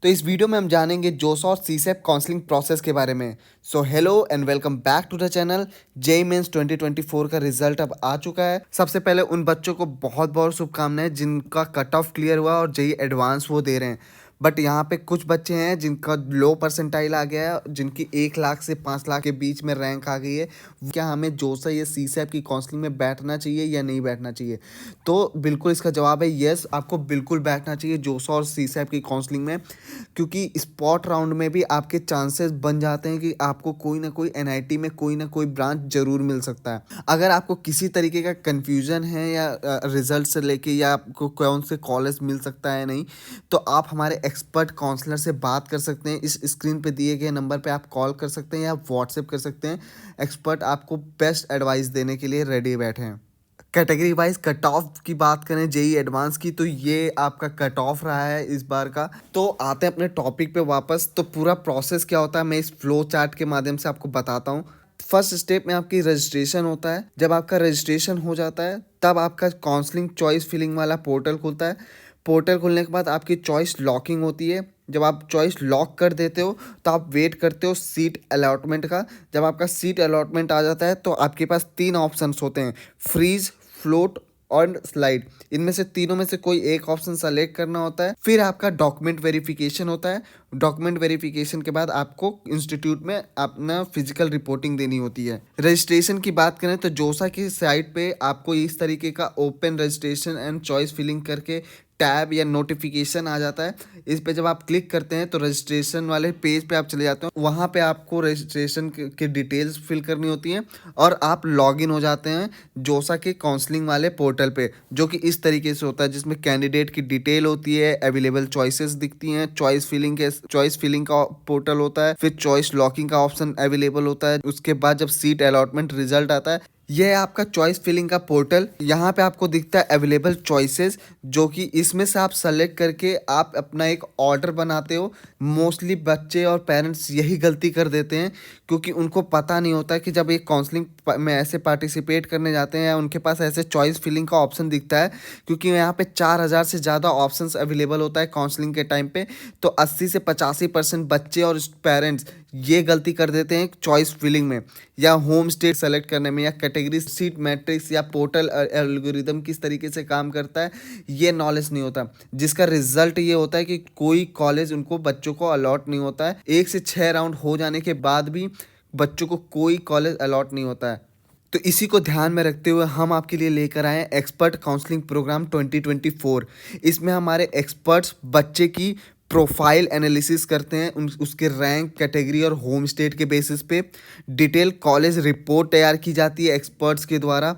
तो इस वीडियो में हम जानेंगे जोसा और सीसेप काउंसलिंग प्रोसेस के बारे में। So hello and welcome back to the channel. JEE mains 2024 का रिजल्ट अब आ चुका है। सबसे पहले उन बच्चों को बहुत बहुत शुभकामनाएं जिनका कट ऑफ क्लियर हुआ और जेईई एडवांस वो दे रहे हैं। बट यहाँ पे कुछ बच्चे हैं जिनका लो परसेंटाइल आ गया है, जिनकी 1 लाख से 5 लाख के बीच में रैंक आ गई है। क्या हमें जोसा या सीसेप की काउंसलिंग में बैठना चाहिए या नहीं बैठना चाहिए? तो बिल्कुल इसका जवाब है यस, आपको बिल्कुल बैठना चाहिए जोसा और सीसेप की काउंसलिंग में, क्योंकि स्पॉट राउंड में भी आपके चांसेस बन जाते हैं कि आपको कोई ना कोई एनआईटी में कोई ना कोई ब्रांच जरूर मिल सकता है। अगर आपको किसी तरीके का कन्फ्यूजन है या रिजल्ट से लेके या आपको कौन से कॉलेज मिल सकता है नहीं, तो आप हमारे एक्सपर्ट काउंसलर से बात कर सकते हैं। इस स्क्रीन पे दिए गए नंबर पे आप कॉल कर सकते हैं या व्हाट्सएप कर सकते हैं। एक्सपर्ट आपको बेस्ट एडवाइस देने के लिए रेडी बैठे हैं। कैटेगरी वाइज कट ऑफ की बात करें जेई एडवांस की, तो ये आपका कट ऑफ रहा है इस बार का। तो आते हैं अपने टॉपिक पे वापस। तो पूरा प्रोसेस क्या होता है मैं इस फ्लो चार्ट के माध्यम से आपको बताता हूँ। फर्स्ट स्टेप में आपकी रजिस्ट्रेशन होता है। जब आपका रजिस्ट्रेशन हो जाता है तब आपका काउंसलिंग चॉइस फिलिंग वाला पोर्टल खुलता है। पोर्टल खुलने के बाद आपकी चॉइस लॉकिंग होती है। जब आप चॉइस लॉक कर देते हो तो आप वेट करते हो सीट अलॉटमेंट का। जब आपका सीट अलॉटमेंट आ जाता है तो आपके पास 3 ऑप्शंस होते हैं, फ्रीज, फ्लोट और स्लाइड। इनमें से तीनों में से कोई एक ऑप्शन सेलेक्ट करना होता है। फिर आपका डॉक्यूमेंट वेरिफिकेशन होता है। डॉक्यूमेंट वेरिफिकेशन के बाद आपको इंस्टीट्यूट में अपना फिजिकल रिपोर्टिंग देनी होती है। रजिस्ट्रेशन की बात करें तो जोसा की साइट पे आपको इस तरीके का open registration and choice filling करके टैब या नोटिफिकेशन आ जाता है। इस पे जब आप क्लिक करते हैं तो रजिस्ट्रेशन वाले पेज पे आप चले जाते हो। वहाँ पे आपको रजिस्ट्रेशन की डिटेल्स फिल करनी होती हैं और आप लॉगिन हो जाते हैं जोसा के काउंसलिंग वाले पोर्टल पे, जो कि इस तरीके से होता है जिसमें कैंडिडेट की डिटेल होती है, अवेलेबल चॉइसेस दिखती हैं, चॉइस फिलिंग का पोर्टल होता है, फिर चॉइस लॉकिंग का ऑप्शन अवेलेबल होता है। उसके बाद जब सीट अलॉटमेंट रिजल्ट आता है, यह है आपका चॉइस फिलिंग का पोर्टल। यहाँ पे आपको दिखता है अवेलेबल चॉइसेस, जो कि इसमें से आप सेलेक्ट करके आप अपना एक ऑर्डर बनाते हो। मोस्टली बच्चे और पेरेंट्स यही गलती कर देते हैं, क्योंकि उनको पता नहीं होता कि जब एक काउंसलिंग में ऐसे पार्टिसिपेट करने जाते हैं या उनके पास ऐसे चॉइस फिलिंग का ऑप्शन दिखता है, क्योंकि यहाँ पे 4,000 से ज़्यादा ऑप्शंस अवेलेबल होता है काउंसलिंग के टाइम पे। तो 80 से 85% बच्चे और पेरेंट्स ये गलती कर देते हैं चॉइस फिलिंग में या होम स्टेट सेलेक्ट करने में या कैटेगरी सीट मैट्रिक्स या पोर्टल एल्गोरिदम किस तरीके से काम करता है, ये नॉलेज नहीं होता। जिसका रिजल्ट ये होता है कि कोई कॉलेज उनको बच्चों को अलॉट नहीं होता है। 1 से 6 राउंड हो जाने के बाद भी बच्चों को कोई कॉलेज अलॉट नहीं होता है। तो इसी को ध्यान में रखते हुए हम आपके लिए लेकर आए एक्सपर्ट काउंसलिंग प्रोग्राम 2024। इसमें हमारे एक्सपर्ट्स बच्चे की प्रोफाइल एनालिसिस करते हैं, उसके रैंक, कैटेगरी और होम स्टेट के बेसिस पे डिटेल कॉलेज रिपोर्ट तैयार की जाती है एक्सपर्ट्स के द्वारा।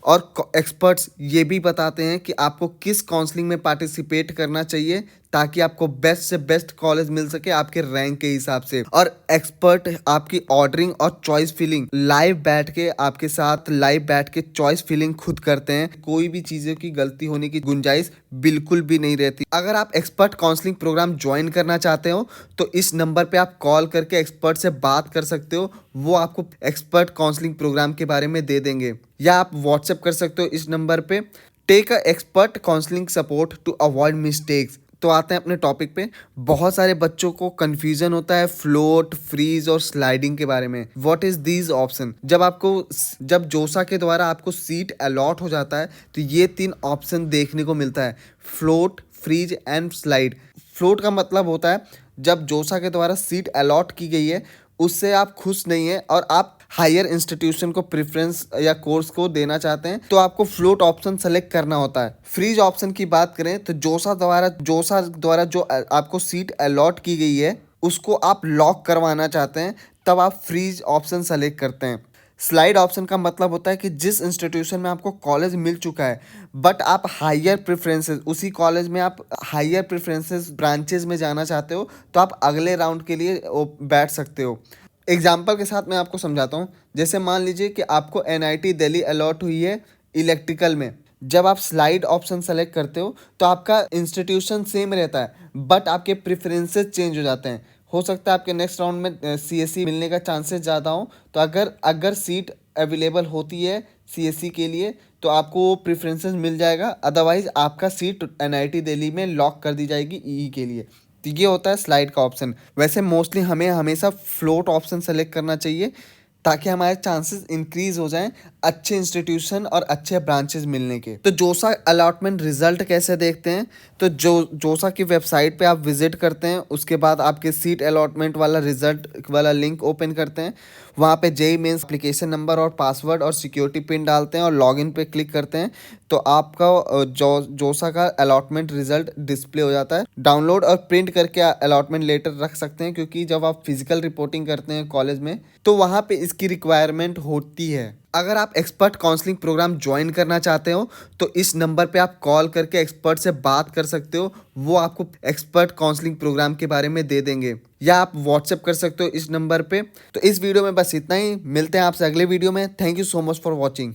और एक्सपर्ट्स ये भी बताते हैं कि आपको किस काउंसलिंग में पार्टिसिपेट करना चाहिए ताकि आपको बेस्ट से बेस्ट कॉलेज मिल सके आपके रैंक के हिसाब से। और एक्सपर्ट आपकी ऑर्डरिंग और चॉइस फिलिंग लाइव बैठ के आपके साथ लाइव बैठ के चॉइस फिलिंग खुद करते हैं। कोई भी चीज़ों की गलती होने की गुंजाइश बिल्कुल भी नहीं रहती। अगर आप एक्सपर्ट काउंसलिंग प्रोग्राम ज्वाइन करना चाहते हो तो इस नंबर पे आप कॉल करके एक्सपर्ट से बात कर सकते हो। वो आपको एक्सपर्ट काउंसलिंग प्रोग्राम के बारे में दे देंगे, या आप व्हाट्सएप कर सकते हो इस नंबर पे। Take a expert counselling support to avoid mistakes. तो आते हैं अपने टॉपिक पे। बहुत सारे बच्चों को कंफ्यूजन होता है फ्लोट, फ्रीज और स्लाइडिंग के बारे में। What is these option? जब जोसा के द्वारा आपको सीट अलॉट हो जाता है तो ये 3 ऑप्शन देखने को मिलता है, float, freeze and slide. Float का मतलब होता है जब जोसा के द्वारा सीट अलॉट की गई है उससे आप खुश नहीं है और आप हायर इंस्टीट्यूशन को प्रेफरेंस या कोर्स को देना चाहते हैं, तो आपको फ्लोट ऑप्शन सेलेक्ट करना होता है। फ्रीज ऑप्शन की बात करें तो जोसा द्वारा जो आपको सीट अलॉट की गई है उसको आप लॉक करवाना चाहते हैं, तब आप फ्रीज ऑप्शन सेलेक्ट करते हैं। स्लाइड ऑप्शन का मतलब होता है कि जिस इंस्टीट्यूशन में आपको कॉलेज मिल चुका है बट आप हायर प्रेफरेंसेस, उसी कॉलेज में आप हायर प्रेफरेंसेस ब्रांचेज में जाना चाहते हो, तो आप अगले राउंड के लिए बैठ सकते हो। एग्जाम्पल के साथ मैं आपको समझाता हूँ। जैसे मान लीजिए कि आपको एनआईटी दिल्ली अलॉट हुई है इलेक्ट्रिकल में। जब आप स्लाइड ऑप्शन सेलेक्ट करते हो तो आपका इंस्टीट्यूशन सेम रहता है बट आपके प्रेफरेंसेस चेंज हो जाते हैं। हो सकता है आपके नेक्स्ट राउंड में सीएससी मिलने का चांसेस ज़्यादा हो, तो अगर सीट अवेलेबल होती है सीएससी के लिए तो आपको वो प्रेफरेंसेस मिल जाएगा। अदरवाइज आपका सीट एनआईटी दिल्ली में लॉक कर दी जाएगी ईई के लिए। तो ये होता है स्लाइड का ऑप्शन। वैसे मोस्टली हमें हमेशा फ्लोट ऑप्शन सेलेक्ट करना चाहिए ताकि हमारे चांसेस इंक्रीज हो जाएं अच्छे इंस्टीट्यूशन और अच्छे ब्रांचेस मिलने के। तो जोसा अलॉटमेंट रिजल्ट कैसे देखते हैं, तो जोसा की वेबसाइट पे आप विजिट करते हैं, उसके बाद आपके सीट अलॉटमेंट वाला रिजल्ट वाला लिंक ओपन करते हैं, वहाँ पे जेई मेंस एप्लीकेशन नंबर और पासवर्ड और सिक्योरिटी पिन डालते हैं और लॉगिन पे क्लिक करते हैं, तो आपका जोसा का अलॉटमेंट रिजल्ट डिस्प्ले हो जाता है। डाउनलोड और प्रिंट करके अलॉटमेंट लेटर रख सकते हैं, क्योंकि जब आप फिजिकल रिपोर्टिंग करते हैं कॉलेज में तो वहाँ पे इसकी रिक्वायरमेंट होती है। अगर आप एक्सपर्ट काउंसलिंग प्रोग्राम ज्वाइन करना चाहते हो तो इस नंबर पे आप कॉल करके एक्सपर्ट से बात कर सकते हो, वो आपको एक्सपर्ट काउंसलिंग प्रोग्राम के बारे में दे देंगे, या आप व्हाट्सएप कर सकते हो इस नंबर पे। तो इस वीडियो में बस इतना ही, मिलते हैं आपसे अगले वीडियो में। Thank you so much for watching.